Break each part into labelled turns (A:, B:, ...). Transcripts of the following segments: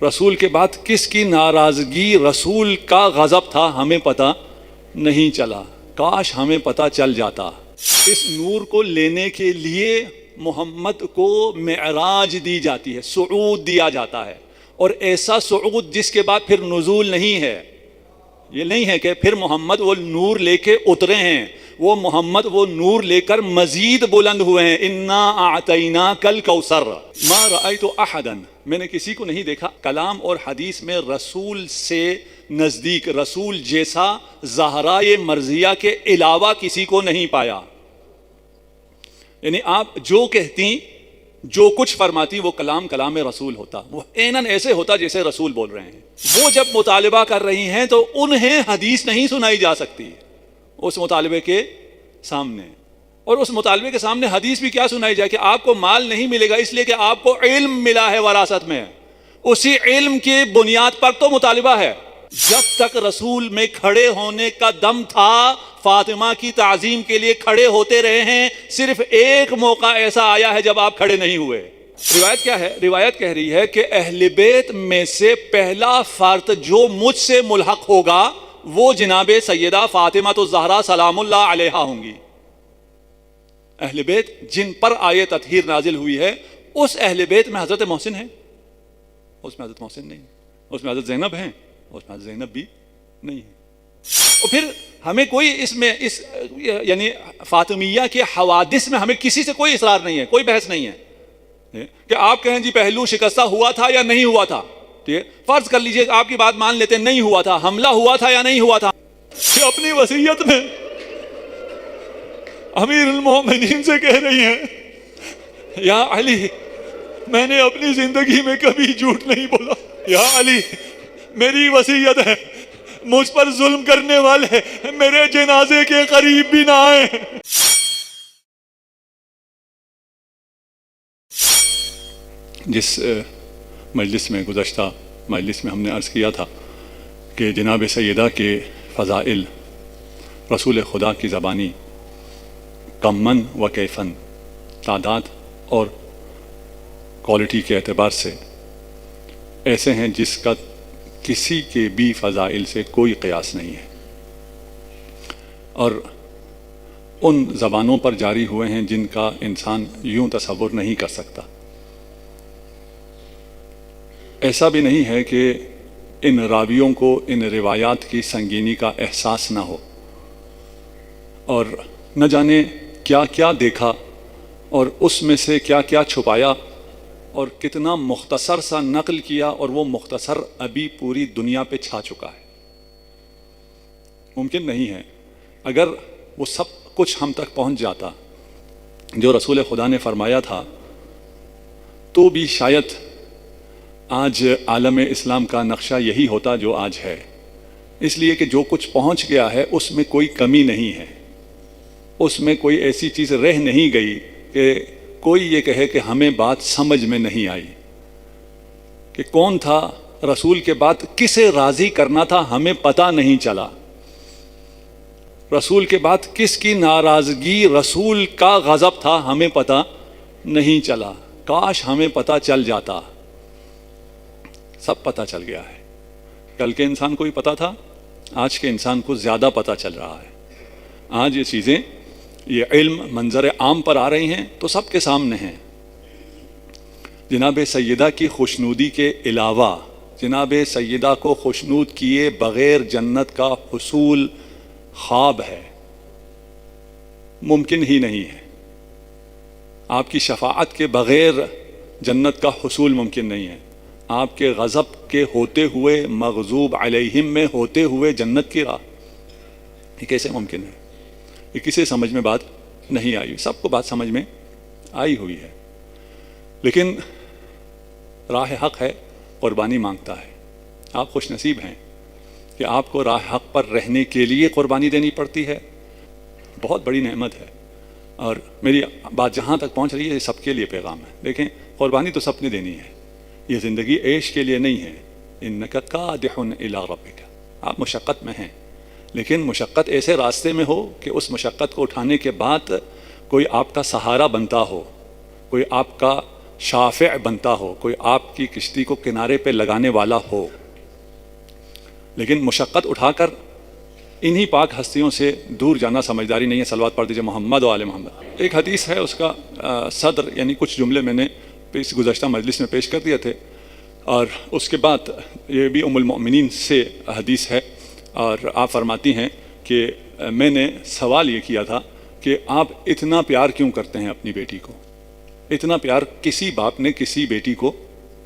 A: رسول کے بعد کس کی ناراضگی رسول کا غضب تھا ہمیں پتہ نہیں چلا، کاش ہمیں پتہ چل جاتا۔ اس نور کو لینے کے لیے محمد کو معراج دی جاتی ہے، صعود دیا جاتا ہے، اور ایسا صعود جس کے بعد پھر نزول نہیں ہے۔ یہ نہیں ہے کہ پھر محمد وہ نور لے کے اترے ہیں، وہ محمد وہ نور لے کر مزید بلند ہوئے ہیں۔ انا اعطیناک الکوثر ما رأیت احدا، میں نے کسی کو نہیں دیکھا کلام اور حدیث میں رسول سے نزدیک، رسول جیسا زہرائے مرضیہ کے علاوہ کسی کو نہیں پایا۔ یعنی آپ جو کہتی، جو کچھ فرماتی، وہ کلام رسول ہوتا، وہ عیناً ایسے ہوتا جیسے رسول بول رہے ہیں۔ وہ جب مطالبہ کر رہی ہیں تو انہیں حدیث نہیں سنائی جا سکتی اس مطالبے کے سامنے، اور اس مطالبے کے سامنے حدیث بھی کیا سنائی جائے کہ آپ کو مال نہیں ملے گا اس لیے کہ آپ کو علم ملا ہے وراثت میں، اسی علم کی بنیاد پر تو مطالبہ ہے۔ جب تک رسول میں کھڑے ہونے کا دم تھا، فاطمہ کی تعظیم کے لیے کھڑے ہوتے رہے ہیں۔ صرف ایک موقع ایسا آیا ہے جب آپ کھڑے نہیں ہوئے۔ روایت کیا ہے؟ روایت کہہ رہی ہے کہ اہل بیت میں سے پہلا فرد جو مجھ سے ملحق ہوگا وہ جناب سیدہ فاطمہ الزہرا سلام اللہ علیہا ہوں گی۔ اہل بیت جن پر آیت تطہیر نازل ہوئی ہے، اس اہل بیت میں حضرت محسن ہے؟ اس میں حضرت محسن نہیں، اس میں حضرت زینب ہیں، اس میں حضرت زینب بھی نہیں ہے۔ اور پھر ہمیں کوئی اس میں یعنی فاطمیہ کے حوادث میں ہمیں کسی سے کوئی اصرار نہیں ہے، کوئی بحث نہیں ہے کہ آپ کہیں جی پہلو شکستہ ہوا تھا یا نہیں ہوا تھا۔ فرض کر لیجئے کہ آپ کی بات مان لیتے نہیں ہوا تھا، حملہ ہوا تھا یا نہیں ہوا تھا، کہ اپنی وصیت میں امیر المومنین سے کہہ رہی ہیں یا علی میں نے اپنی زندگی میں کبھی جھوٹ نہیں بولا، یا علی میری وصیت ہے مجھ پر ظلم کرنے والے میرے جنازے کے قریب بھی نہ آئیں۔ جس مجلس میں گزشتہ مجلس میں ہم نے عرض کیا تھا کہ جناب سیدہ کے فضائل رسول خدا کی زبانی کمن و کیفن، تعداد اور کوالٹی کے اعتبار سے ایسے ہیں جس کا کسی کے بھی فضائل سے کوئی قیاس نہیں ہے، اور ان زبانوں پر جاری ہوئے ہیں جن کا انسان یوں تصور نہیں کر سکتا۔ ایسا بھی نہیں ہے کہ ان راویوں کو ان روایات کی سنگینی کا احساس نہ ہو، اور نہ جانے کیا کیا دیکھا اور اس میں سے کیا کیا چھپایا اور کتنا مختصر سا نقل کیا، اور وہ مختصر ابھی پوری دنیا پہ چھا چکا ہے۔ ممکن نہیں ہے اگر وہ سب کچھ ہم تک پہنچ جاتا جو رسول خدا نے فرمایا تھا، تو بھی شاید آج عالم اسلام کا نقشہ یہی ہوتا جو آج ہے، اس لیے کہ جو کچھ پہنچ گیا ہے اس میں کوئی کمی نہیں ہے، اس میں کوئی ایسی چیز رہ نہیں گئی کہ کوئی یہ کہے کہ ہمیں بات سمجھ میں نہیں آئی، کہ کون تھا رسول کے بعد کسے راضی کرنا تھا ہمیں پتہ نہیں چلا، رسول کے بعد کس کی ناراضگی رسول کا غضب تھا ہمیں پتہ نہیں چلا، کاش ہمیں پتہ چل جاتا۔ سب پتہ چل گیا ہے۔ کل کے انسان کو بھی پتہ تھا، آج کے انسان کو زیادہ پتہ چل رہا ہے۔ آج یہ چیزیں، یہ علم منظر عام پر آ رہی ہیں تو سب کے سامنے ہیں۔ جناب سیدہ کی خوشنودی کے علاوہ جناب سیدہ کو خوشنود کیے بغیر جنت کا حصول خواب ہے، ممکن ہی نہیں ہے۔ آپ کی شفاعت کے بغیر جنت کا حصول ممکن نہیں ہے۔ آپ کے غضب کے ہوتے ہوئے، مغضوب علیہم میں ہوتے ہوئے جنت کی راہ، یہ کیسے ممکن ہے؟ یہ کسی سمجھ میں بات نہیں آئی، سب کو بات سمجھ میں آئی ہوئی ہے، لیکن راہ حق ہے، قربانی مانگتا ہے۔ آپ خوش نصیب ہیں کہ آپ کو راہ حق پر رہنے کے لیے قربانی دینی پڑتی ہے، بہت بڑی نعمت ہے۔ اور میری بات جہاں تک پہنچ رہی ہے یہ سب کے لیے پیغام ہے۔ دیکھیں، قربانی تو سب نے دینی ہے، یہ زندگی عیش کے لیے نہیں ہے۔ انک کادح الی ربک، آپ مشقت میں ہیں، لیکن مشقت ایسے راستے میں ہو کہ اس مشقت کو اٹھانے کے بعد کوئی آپ کا سہارا بنتا ہو، کوئی آپ کا شافع بنتا ہو، کوئی آپ کی کشتی کو کنارے پہ لگانے والا ہو، لیکن مشقت اٹھا کر انہی پاک ہستیوں سے دور جانا سمجھداری نہیں ہے۔ صلوات پڑھ دیجیے محمد و آل محمد۔ ایک حدیث ہے، اس کا صدر یعنی کچھ جملے میں نے اس گزشتہ مجلس میں پیش کر دیے تھے، اور اس کے بعد یہ بھی ام المؤمنین سے حدیث ہے، اور آپ فرماتی ہیں کہ میں نے سوال یہ کیا تھا کہ آپ اتنا پیار کیوں کرتے ہیں اپنی بیٹی کو؟ اتنا پیار کسی باپ نے کسی بیٹی کو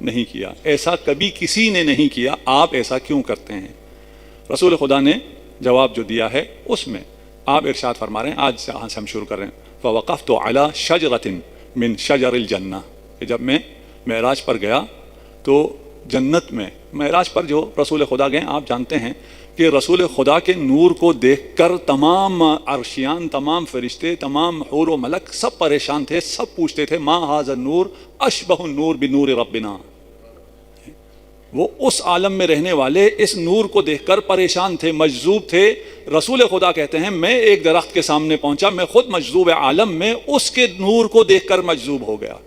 A: نہیں کیا، ایسا کبھی کسی نے نہیں کیا، آپ ایسا کیوں کرتے ہیں؟ رسول خدا نے جواب جو دیا ہے اس میں آپ ارشاد فرما رہے ہیں، آج سے ہم شروع کر رہے ہیں، فوقفت علی شجرۃ من شجر الجنہ، کہ جب میں معراج پر گیا تو جنت میں، معراج پر جو رسول خدا گئے آپ جانتے ہیں کہ رسول خدا کے نور کو دیکھ کر تمام عرشیان، تمام فرشتے، تمام حور و ملک سب پریشان تھے، سب پوچھتے تھے ما ھذا النور اشبہ النور بنور ربنا۔ وہ اس عالم میں رہنے والے اس نور کو دیکھ کر پریشان تھے، مجذوب تھے۔ رسول خدا کہتے ہیں میں ایک درخت کے سامنے پہنچا، میں خود مجذوب عالم میں اس کے نور کو دیکھ کر مجذوب ہو گیا۔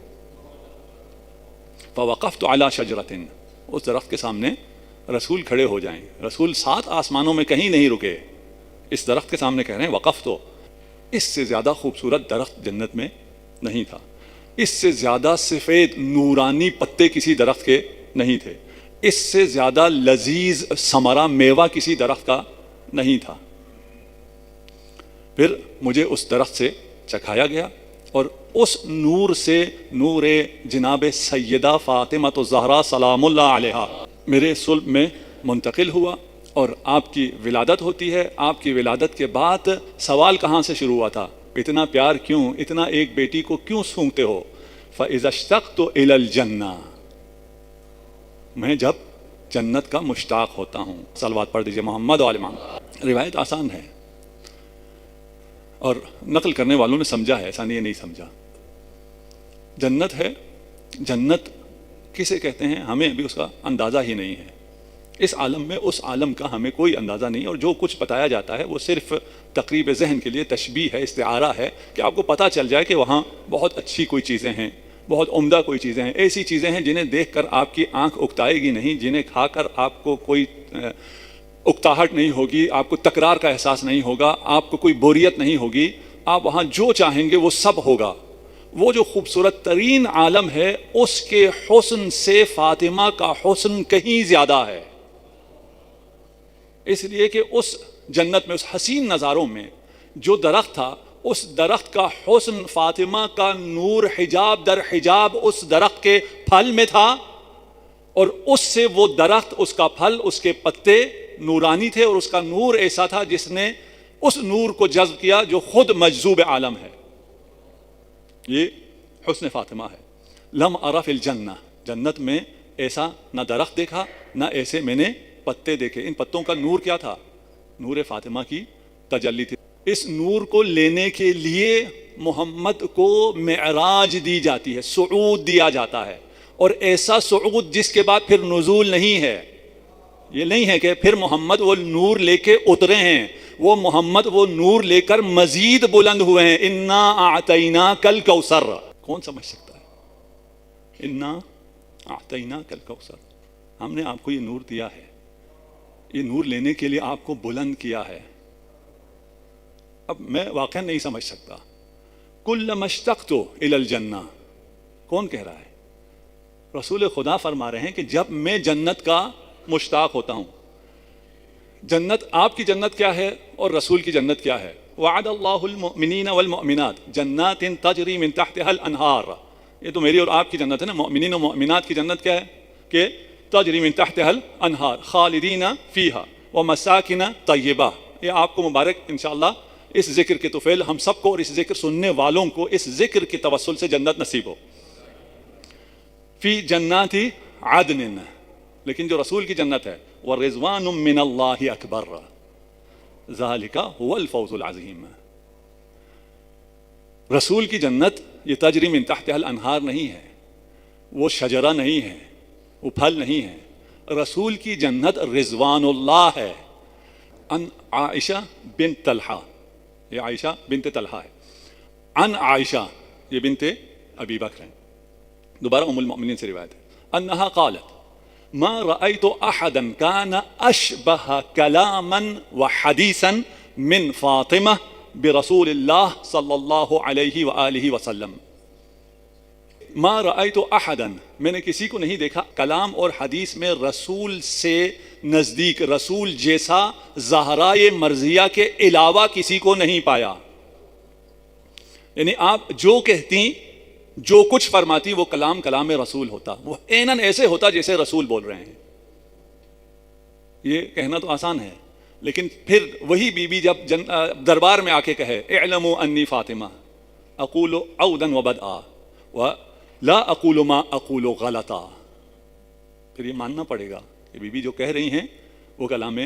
A: فوقفت علی شجرۃ، اس درخت کے سامنے رسول کھڑے ہو جائیں، رسول 7 آسمانوں میں کہیں نہیں رکے، اس درخت کے سامنے کہہ رہے ہیں وقف تو۔ اس سے زیادہ خوبصورت درخت جنت میں نہیں تھا، اس سے زیادہ سفید نورانی پتے کسی درخت کے نہیں تھے، اس سے زیادہ لذیذ ثمرہ میوہ کسی درخت کا نہیں تھا۔ پھر مجھے اس درخت سے چکھایا گیا اور اس نور سے، نور جناب سیدہ فاطمہ الزہرا سلام اللہ علیہا میرے صلب میں منتقل ہوا، اور آپ کی ولادت ہوتی ہے۔ آپ کی ولادت کے بعد سوال کہاں سے شروع ہوا تھا؟ اتنا پیار کیوں، اتنا ایک بیٹی کو کیوں سونگتے ہو؟ فَإِذَا اشْتَقْتُ إِلَى الْجَنَّةِ، میں جب جنت کا مشتاق ہوتا ہوں۔ صلوات پڑھ دیجئے محمد و آل محمد۔ روایت آسان ہے اور نقل کرنے والوں نے سمجھا ہے، ایسا نہیں ہے نہیں سمجھا۔ جنت ہے، جنت کسے کہتے ہیں ہمیں ابھی اس کا اندازہ ہی نہیں ہے۔ اس عالم میں اس عالم کا ہمیں کوئی اندازہ نہیں، اور جو کچھ بتایا جاتا ہے وہ صرف تقریب ذہن کے لیے تشبیہ ہے، استعارہ ہے، کہ آپ کو پتہ چل جائے کہ وہاں بہت اچھی کوئی چیزیں ہیں، بہت عمدہ کوئی چیزیں ہیں، ایسی چیزیں ہیں جنہیں دیکھ کر آپ کی آنکھ اکتائے گی نہیں، جنہیں کھا کر آپ کو کوئی اکتاہٹ نہیں ہوگی، آپ کو تکرار کا احساس نہیں ہوگا، آپ کو کوئی بوریت نہیں ہوگی، آپ وہاں جو چاہیں گے وہ سب ہوگا۔ وہ جو خوبصورت ترین عالم ہے اس کے حسن سے فاطمہ کا حسن کہیں زیادہ ہے، اس لیے کہ اس جنت میں، اس حسین نظاروں میں جو درخت تھا، اس درخت کا حسن فاطمہ کا نور حجاب در حجاب اس درخت کے پھل میں تھا، اور اس سے وہ درخت، اس کا پھل، اس کے پتے نورانی تھے، اور اس کا نور ایسا تھا جس نے اس نور کو جذب کیا جو خود مجذوب عالم ہے۔ یہ حسن فاطمہ ہے۔ لم ارى فی الجنہ، جنت میں ایسا نہ درخت دیکھا، نہ ایسے میں نے پتے دیکھے۔ ان پتوں کا نور کیا تھا؟ نور فاطمہ کی تجلی تھی۔ اس نور کو لینے کے لیے محمد کو معراج دی جاتی ہے، صعود دیا جاتا ہے، اور ایسا صعود جس کے بعد پھر نزول نہیں ہے۔ یہ نہیں ہے کہ پھر محمد وہ نور لے کے اترے ہیں، وہ محمد وہ نور لے کر مزید بلند ہوئے ہیں۔ انا اعطیناک الکوثر، کون سمجھ سکتا ہے؟ انا اعطیناک الکوثر، ہم نے آپ کو یہ نور دیا ہے، یہ نور لینے کے لیے آپ کو بلند کیا ہے۔ اب میں واقعا نہیں سمجھ سکتا۔ کلما اشتقت الی الجنہ، کون کہہ رہا ہے؟ رسول خدا فرما رہے ہیں کہ جب میں جنت کا مشتاق ہوتا ہوں۔ جنت، آپ کی جنت کیا ہے اور رسول کی جنت کیا ہے؟ وعد اللہ المؤمنین والمؤمنات جنات تجری من تحتها الانہار، یہ تو میری اور آپ کی جنت ہے نا۔ مؤمنین و مؤمنات کی جنت کیا ہے؟ کہ تجری من تحتها الانہار خالدین فیہا ومساکن طیبہ۔ یہ آپ کو مبارک انشاءاللہ اس ذکر کے طفیل ہم سب کو اور اس ذکر سننے والوں کو اس ذکر کے توسل سے جنت نصیب ہو۔ فی جنات عدن، لیکن جو رسول کی جنت ہے ورضوان من اللہ اکبر ذالک هو الفوز العظیم۔ رسول کی جنت یہ تجری من تحتها الانہار نہیں ہے، وہ شجرہ نہیں ہے، وہ پھل نہیں ہے۔ رسول کی جنت رضوان اللہ ہے۔ ان عائشہ بنت طلحہ، یہ عائشہ بنت طلحہ ہے، ان عائشہ یہ بنت ابی بکر ہیں، دوبارہ ام المؤمنین سے روایت ہے انہا قالت ما رأيت احدا كان اشبه كلاما وحديثا من فاطمة برسول الله صلی اللہ علیہ وآلہ وسلم. ما رأيت احدا، میں نے کسی کو نہیں دیکھا کلام اور حدیث میں رسول سے نزدیک، رسول جیسا زہرائے مرضیہ کے علاوہ کسی کو نہیں پایا. یعنی آپ جو کہتی، جو کچھ فرماتی وہ کلام کلام رسول ہوتا، وہ عیناً ایسے ہوتا جیسے رسول بول رہے ہیں. یہ کہنا تو آسان ہے، لیکن پھر وہی بی بی جب دربار میں آ کے کہے اعلموا انی فاطمہ اقول عودا وبدعا ولا اقول ما اقول غلطا، پھر یہ ماننا پڑے گا کہ بی بی جو کہہ رہی ہیں وہ کلام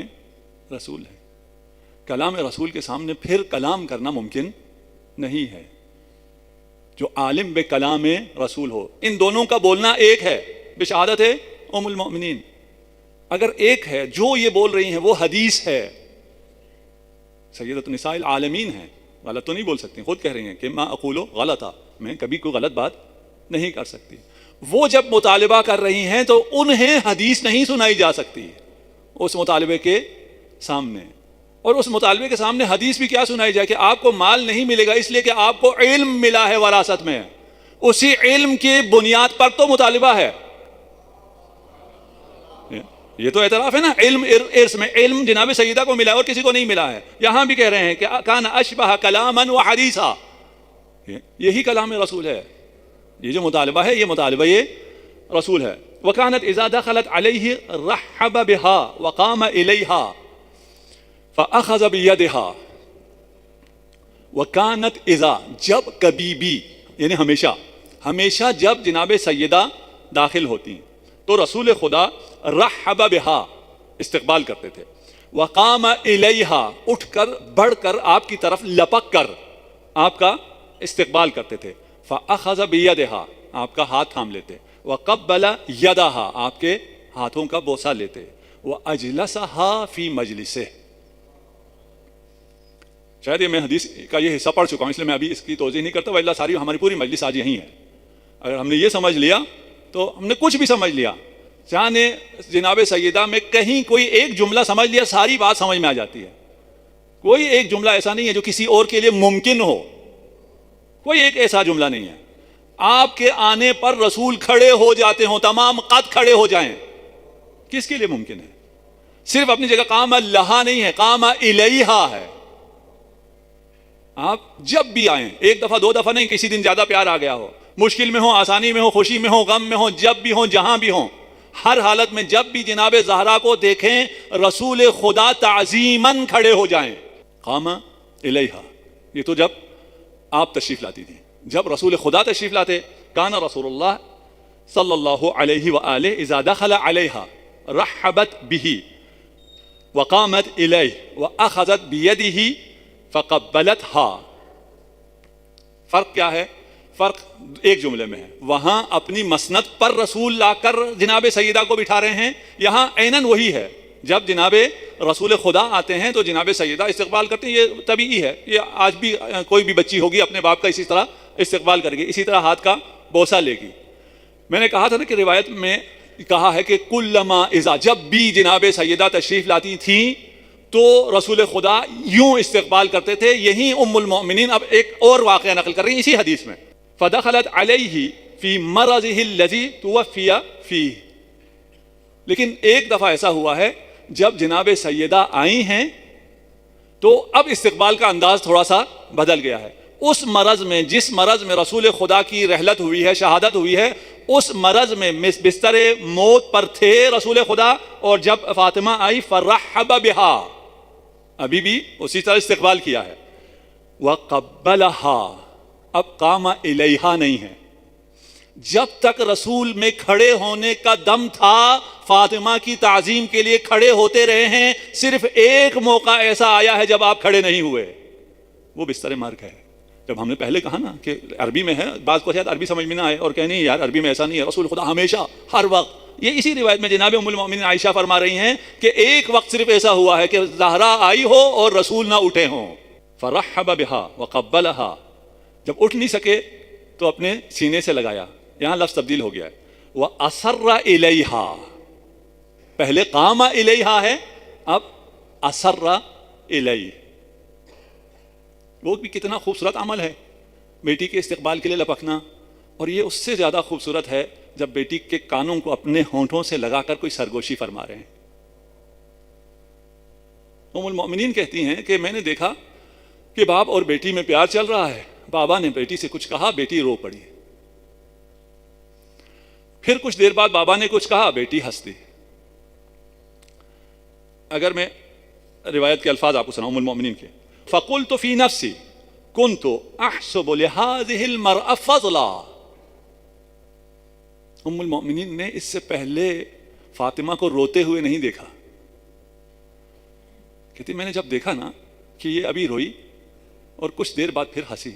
A: رسول ہے. کلام رسول کے سامنے پھر کلام کرنا ممکن نہیں ہے. جو عالم بے کلام رسول ہو، ان دونوں کا بولنا ایک ہے بشہادت ہے ام المؤمنین. اگر ایک ہے، جو یہ بول رہی ہیں وہ حدیث ہے، سیدۃ النساء العالمین ہیں، غلط تو نہیں بول سکتی، خود کہہ رہی ہیں کہ ما اقول غلطا، میں کبھی کوئی غلط بات نہیں کر سکتی. وہ جب مطالبہ کر رہی ہیں تو انہیں حدیث نہیں سنائی جا سکتی اس مطالبے کے سامنے. اور اس مطالبے کے سامنے حدیث بھی کیا سنائی جائے کہ آپ کو مال نہیں ملے گا اس لیے کہ آپ کو علم ملا ہے وراثت میں، اسی علم کی بنیاد پر تو مطالبہ ہے. یہ تو اعتراف ہے نا، علم ارث میں علم جناب سیدہ کو ملا ہے اور کسی کو نہیں ملا ہے. یہاں بھی کہہ رہے ہیں کہ کان اشبہ کلاما وحدیثا، یہی کلام رسول ہے. یہ جو مطالبہ ہے یہ مطالبہ یہ رسول ہے. وکانت اذا دخلت علیہ رحب بها وقام الیہا فاخذ بیدها. وکانت اذا، جب کبھی بھی، یعنی ہمیشہ، ہمیشہ جب جناب سیدہ داخل ہوتی تو رسول خدا رحب بها استقبال کرتے تھے، وقام الیہا اٹھ کر بڑھ کر آپ کی طرف لپک کر آپ کا استقبال کرتے تھے. فاخذ بیدها آپ کا ہاتھ تھام لیتے، وقبل یدها آپ کے ہاتھوں کا بوسہ لیتے، واجلسها فی مجلسہ. شاید یہ میں حدیث کا یہ حصہ پڑھ چکا ہوں اس لیے میں ابھی اس کی توضیح نہیں کرتا، وإلا ساری ہماری پوری مجلس آج یہیں ہے. اگر ہم نے یہ سمجھ لیا تو ہم نے کچھ بھی سمجھ لیا. چاہے جناب سیدہ میں کہیں کوئی ایک جملہ سمجھ لیا ساری بات سمجھ میں آ جاتی ہے. کوئی ایک جملہ ایسا نہیں ہے جو کسی اور کے لیے ممکن ہو، کوئی ایک ایسا جملہ نہیں ہے. آپ کے آنے پر رسول کھڑے ہو جاتے ہوں، تمام قد کھڑے ہو جائیں، کس کے لیے ممکن ہے؟ صرف اپنی جگہ قام لہا نہیں ہے، قام الیہا ہے. آپ جب بھی آئیں، ایک دفعہ دو دفعہ نہیں، کسی دن زیادہ پیار آ گیا ہو، مشکل میں ہو، آسانی میں ہو، خوشی میں ہو، غم میں ہو، جب بھی ہو، جہاں بھی ہوں، ہر حالت میں جب بھی جناب زہرا کو دیکھیں رسول خدا تعظیماً کھڑے ہو جائیں. قام الیہا، یہ تو جب آپ تشریف لاتی تھی. جب رسول خدا تشریف لاتے، کان رسول اللہ صلی اللہ علیہ وآلہ اذا دخل علیہا رحبت به وقامت الیہ واخذت بیدہ فقبلتها. فرق کیا ہے؟ فرق ایک جملے میں ہے. وہاں اپنی مسند پر رسول لا کر جناب سیدہ کو بٹھا رہے ہیں، یہاں عیناً وہی ہے. جب جناب رسول خدا آتے ہیں تو جناب سیدہ استقبال کرتے ہیں، یہ طبیعی ہے. یہ آج بھی کوئی بھی بچی ہوگی اپنے باپ کا اسی طرح استقبال کرے گی، اسی طرح ہاتھ کا بوسہ لے گی. میں نے کہا تھا نا کہ روایت میں کہا ہے کہ کلما اذا، جب بھی جناب سیدہ تشریف لاتی تھیں تو رسول خدا یوں استقبال کرتے تھے. یہی ام المؤمنین اب ایک اور واقعہ نقل کر رہی ہیں اسی حدیث میں. فدخلت علیہ فی مرضہ الذی توفی فیہ. لیکن ایک دفعہ ایسا ہوا ہے جب جناب سیدہ آئی ہیں تو اب استقبال کا انداز تھوڑا سا بدل گیا ہے. اس مرض میں، جس مرض میں رسول خدا کی رحلت ہوئی ہے، شہادت ہوئی ہے، اس مرض میں بستر موت پر تھے رسول خدا، اور جب فاطمہ آئی فرحب بہا، ابھی بھی اسی طرح استقبال کیا ہے. وقبلها، اب قام الیہا نہیں ہے. جب تک رسول میں کھڑے ہونے کا دم تھا فاطمہ کی تعظیم کے لیے کھڑے ہوتے رہے ہیں. صرف ایک موقع ایسا آیا ہے جب آپ کھڑے نہیں ہوئے، وہ بستر مرگ ہے. جب ہم نے پہلے کہا نا کہ عربی میں ہے، بعض کو شاید عربی سمجھ میں نہ آئے اور کہنے یار عربی میں ایسا نہیں ہے، رسول خدا ہمیشہ ہر وقت. یہ اسی روایت میں جناب ام المؤمنین عائشہ فرما رہی ہیں کہ ایک وقت صرف ایسا ہوا ہے کہ زہرا آئی ہو اور رسول نہ اٹھے ہوں. فرحب بها وقبلها، جب اٹھ نہیں سکے تو اپنے سینے سے لگایا، یہاں لفظ تبدیل ہو گیا ہے. وَأَسَرَّ إِلَيْهَا، پہلے قام الیہا ہے، اب اسر الیہ. وہ بھی کتنا خوبصورت عمل ہے، بیٹی کے استقبال کے لیے لپکنا. اور یہ اس سے زیادہ خوبصورت ہے جب بیٹی کے کانوں کو اپنے ہونٹوں سے لگا کر کوئی سرگوشی فرما رہے ہیں. ام المؤمنین کہتی ہیں کہ میں نے دیکھا کہ باپ اور بیٹی میں پیار چل رہا ہے. بابا نے بیٹی سے کچھ کہا، بیٹی رو پڑی. پھر کچھ دیر بعد بابا نے کچھ کہا، بیٹی ہنس دی. اگر میں روایت کے الفاظ آپ کو سناؤں ام المؤمنین کے، فَقُلْتُ فِي نَفْسِي كُنْتُ أَحْسُبُ لِهَذِهِ الْمَرْأَ فَضْلًا. ام المؤمنین نے اس سے پہلے فاطمہ کو روتے ہوئے نہیں دیکھا. کہتی میں نے جب دیکھا نا کہ یہ ابھی روئی اور کچھ دیر بعد پھر ہنسی،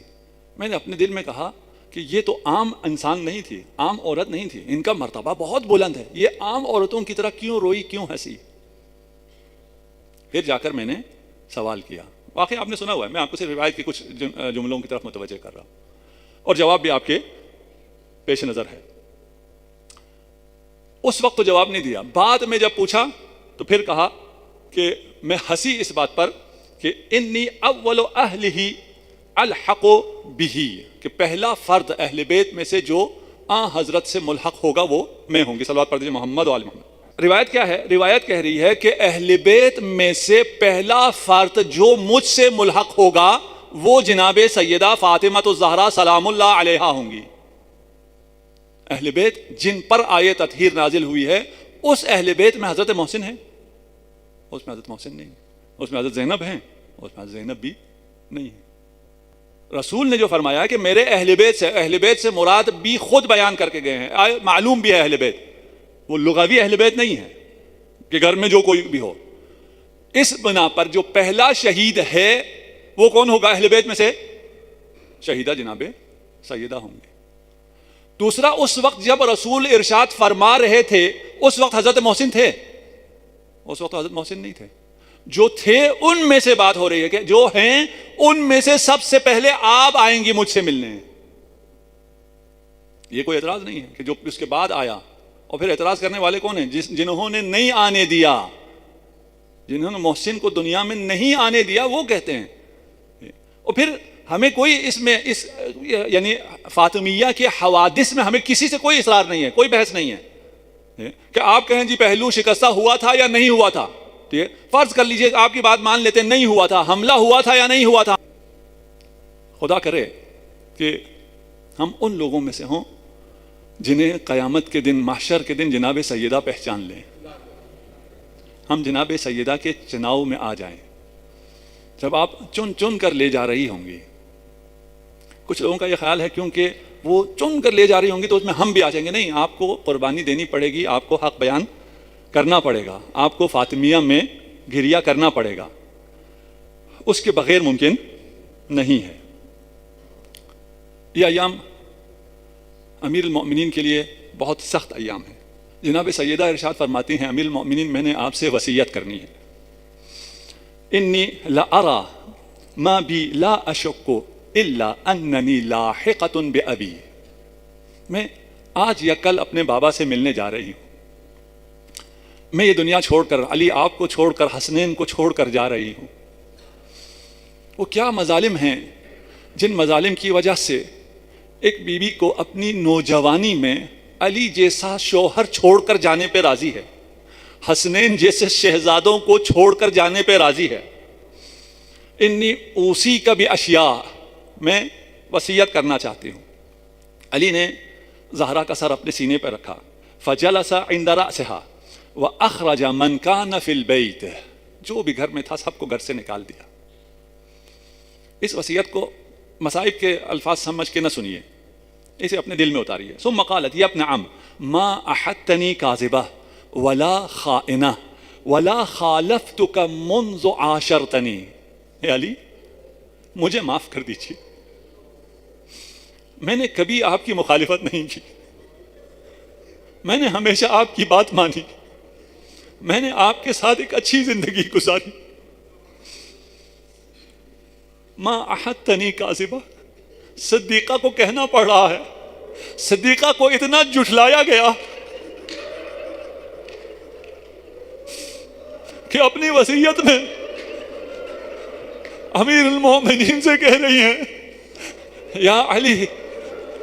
A: میں نے اپنے دل میں کہا کہ یہ تو عام انسان نہیں تھی، عام عورت نہیں تھی، ان کا مرتبہ بہت بلند ہے، یہ عام عورتوں کی طرح کیوں روئی، کیوں ہنسی؟ پھر جا کر میں نے سوال کیا. واقعی آپ نے سنا ہوا ہے، میں آپ کو صرف روایت کے کچھ جملوں کی طرف متوجہ کر رہا ہوں، اور جواب بھی آپ کے پیش نظر ہے. اس وقت تو جواب نہیں دیا، بعد میں جب پوچھا تو پھر کہا کہ میں ہنسی اس بات پر کہ انی اول اہلہ الحق بہ، کہ پہلا فرد اہل بیت میں سے جو حضرت سے ملحق ہوگا وہ میں ہوں گی. صلوات پڑھ دیجیے محمد و آل محمد. روایت کیا ہے؟ روایت کہہ رہی ہے کہ اہل بیت میں سے پہلا فرد جو مجھ سے ملحق ہوگا وہ جناب سیدہ فاطمہ الزہرا سلام اللہ علیہا ہوں گی. اہل بیت جن پر آیت تطہیر نازل ہوئی ہے، اس اہل بیت میں حضرت محسن ہے؟ اس میں حضرت محسن نہیں، اس میں حضرت زینب ہیں، اس میں حضرت زینب بھی نہیں ہے. رسول نے جو فرمایا ہے کہ میرے اہل بیت سے مراد بھی خود بیان کر کے گئے ہیں، معلوم بھی ہے اہل بیت، وہ لغوی اہل بیت نہیں ہے کہ گھر میں جو کوئی بھی ہو. اس بنا پر جو پہلا شہید ہے وہ کون ہوگا اہل بیت میں سے؟ شہیدہ جناب سیدہ ہوں گے. دوسرا، اس وقت جب رسول ارشاد فرما رہے تھے اس وقت حضرت محسن تھے؟ اس وقت حضرت محسن نہیں تھے. جو تھے ان میں سے بات ہو رہی ہے کہ جو ہیں ان میں سے سب سے پہلے آپ آئیں گی مجھ سے ملنے. یہ کوئی اعتراض نہیں ہے کہ جو اس کے بعد آیا. اور پھر اعتراض کرنے والے کون ہیں؟ جنہوں نے نہیں آنے دیا، جنہوں نے محسن کو دنیا میں نہیں آنے دیا، وہ کہتے ہیں. اور پھر ہمیں کوئی اس میں یعنی فاطمیہ کے حوادث میں ہمیں کسی سے کوئی اصرار نہیں ہے، کوئی بحث نہیں ہے کہ آپ کہیں جی پہلو شکستہ ہوا تھا یا نہیں ہوا تھا. ٹھیک ہے، فرض کر لیجئے آپ کی بات مان لیتے نہیں ہوا تھا، حملہ ہوا تھا یا نہیں ہوا تھا. خدا کرے کہ ہم ان لوگوں میں سے ہوں جنہیں قیامت کے دن، محشر کے دن جناب سیدہ پہچان لیں. ہم جناب سیدہ کے چناؤ میں آ جائیں جب آپ چن چن کر لے جا رہی ہوں گی. کچھ لوگوں کا یہ خیال ہے کیونکہ وہ چن کر لے جا رہی ہوں گی تو اس میں ہم بھی آ جائیں گے. نہیں، آپ کو قربانی دینی پڑے گی، آپ کو حق بیان کرنا پڑے گا، آپ کو فاطمیہ میں گھریا کرنا پڑے گا، اس کے بغیر ممکن نہیں ہے. یہ ایام امیر المؤمنین کے لیے بہت سخت ایام ہیں. جناب سیدہ ارشاد فرماتی ہیں، امیر المؤمنین میں نے آپ سے وصیت کرنی ہے. انی لارا ما بی لا اشک الا اننی لاحقۃ بابی. میں آج یا کل اپنے بابا سے ملنے جا رہی ہوں. میں یہ دنیا چھوڑ کر، علی آپ کو چھوڑ کر، حسنین کو چھوڑ کر جا رہی ہوں. وہ کیا مظالم ہیں جن مظالم کی وجہ سے ایک بیوی کو اپنی نوجوانی میں علی جیسا شوہر چھوڑ کر جانے پہ راضی ہے، حسنین جیسے شہزادوں کو چھوڑ کر جانے پہ راضی ہے. انی اوصی کا بھی اشیاء، میں وصیت کرنا چاہتی ہوں. علی نے زہرا کا سر اپنے سینے پہ رکھا. فجلس عند رأسها واخرج من كان في البيت، جو بھی گھر میں تھا سب کو گھر سے نکال دیا. اس وصیت کو مصائب کے الفاظ سمجھ کے نہ سنیے، اسے اپنے دل میں اتاریے. ثم قالت یا ابن عم ما احدتنی کاذبہ ولا خائنہ ولا خالفتک منذ عاشرتنی. اے علی، مجھے معاف کر دیجیے، میں نے کبھی آپ کی مخالفت نہیں کی، میں نے ہمیشہ آپ کی بات مانی، میں نے آپ کے ساتھ ایک اچھی زندگی گزاری. ما احدتنی کاذبہ، صدیقہ کو کہنا پڑ رہا ہے صدیقہ کو اتنا جھٹلایا گیا کہ اپنی وصیت میں امیر المومنین سے کہہ رہی ہیں یا علی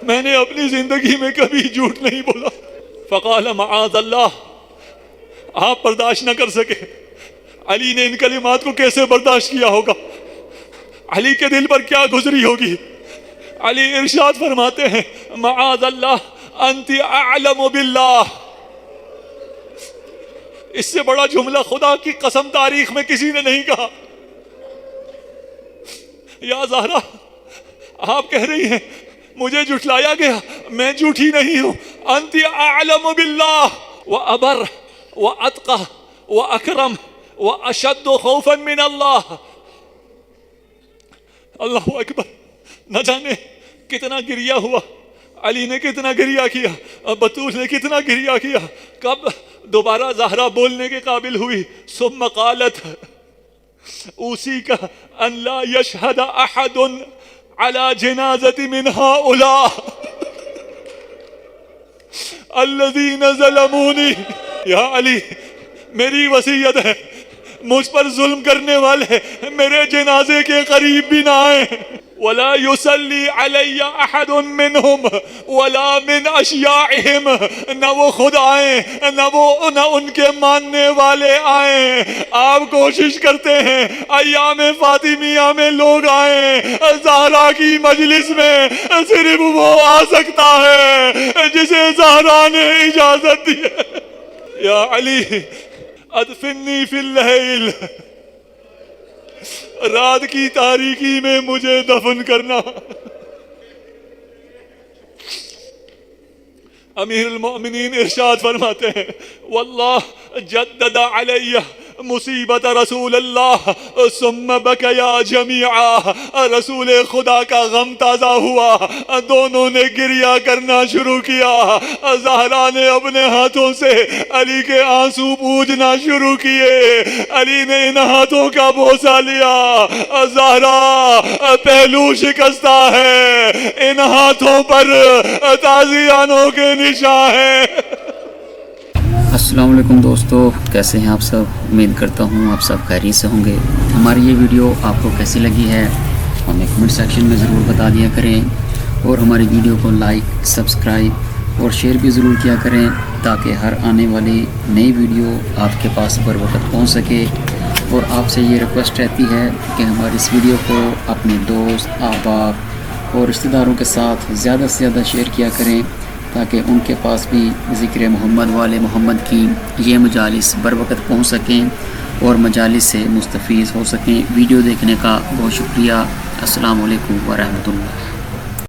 A: میں نے اپنی زندگی میں کبھی جھوٹ نہیں بولا. فقال معاذ اللہ. آپ برداشت نہ کر سکے. علی نے ان کلمات کو کیسے برداشت کیا ہوگا؟ علی کے دل پر کیا گزری ہوگی؟ علی ارشاد فرماتے ہیں معاذ اللہ انت اعلم باللہ. اس سے بڑا جملہ خدا کی قسم تاریخ میں کسی نے نہیں کہا. یا زہرا آپ کہہ رہی ہیں مجھے جھٹلایا گیا، میں جھوٹی نہیں ہوں. انت اعلم باللہ وابر واتقى واکرم واشد خوفا من اللہ. اللہ اکبر. نہ جانے کتنا گریہ ہوا، علی نے کتنا گریہ کیا، بطول نے کتنا گریہ کیا. کب دوبارہ زہرا بولنے کے قابل ہوئی؟ ثم قالت اوصیک ان لا یشہد احد علی جنازت من هؤلاء الذین ظلمونی. یا علی میری وصیت ہے مجھ پر ظلم کرنے والے میرے جنازے کے قریب بھی نہ آئیں. ولا یصلی علی احد منہم ولا من اشیاعہم. نہ وہ خود آئیں نہ ان کے ماننے والے آئیں. آپ کوشش کرتے ہیں ایام فاطمیہ میں لوگ آئیں، زہرا کی مجلس میں صرف وہ آ سکتا ہے جسے زہرا نے اجازت دی ہے. یا علی ادفنی فی اللیل. رات کی تاریکی میں مجھے دفن کرنا. امیر المؤمنین ارشاد فرماتے ہیں واللہ جدد علی مصیبت رسول اللہ ثم بکیا جمیعا. رسول خدا کا غم تازہ ہوا، دونوں نے گریہ کرنا شروع کیا. زہرا نے اپنے ہاتھوں سے علی کے آنسو پوجنا شروع کیے. علی نے ان ہاتھوں کا بوسہ لیا. زہرا پہلو شکستہ ہے، ان ہاتھوں پر تازیانوں کے نشان ہیں.
B: السلام علیکم دوستو، کیسے ہیں آپ سب؟ امید کرتا ہوں آپ سب خیریت سے ہوں گے. ہماری یہ ویڈیو آپ کو کیسی لگی ہے ہمیں کمنٹ سیکشن میں ضرور بتا دیا کریں، اور ہماری ویڈیو کو لائک، سبسکرائب اور شیئر بھی ضرور کیا کریں تاکہ ہر آنے والی نئی ویڈیو آپ کے پاس بر وقت پہنچ سکے. اور آپ سے یہ ریکویسٹ رہتی ہے کہ ہماری اس ویڈیو کو اپنے دوست، احباب اور رشتہ داروں کے ساتھ زیادہ سے زیادہ شیئر کیا کریں تاکہ ان کے پاس بھی ذکر محمد والے محمد کی یہ مجالس بر وقت پہنچ سکیں اور مجالس سے مستفیض ہو سکیں. ویڈیو دیکھنے کا بہت شکریہ. السلام علیکم ورحمۃ اللہ.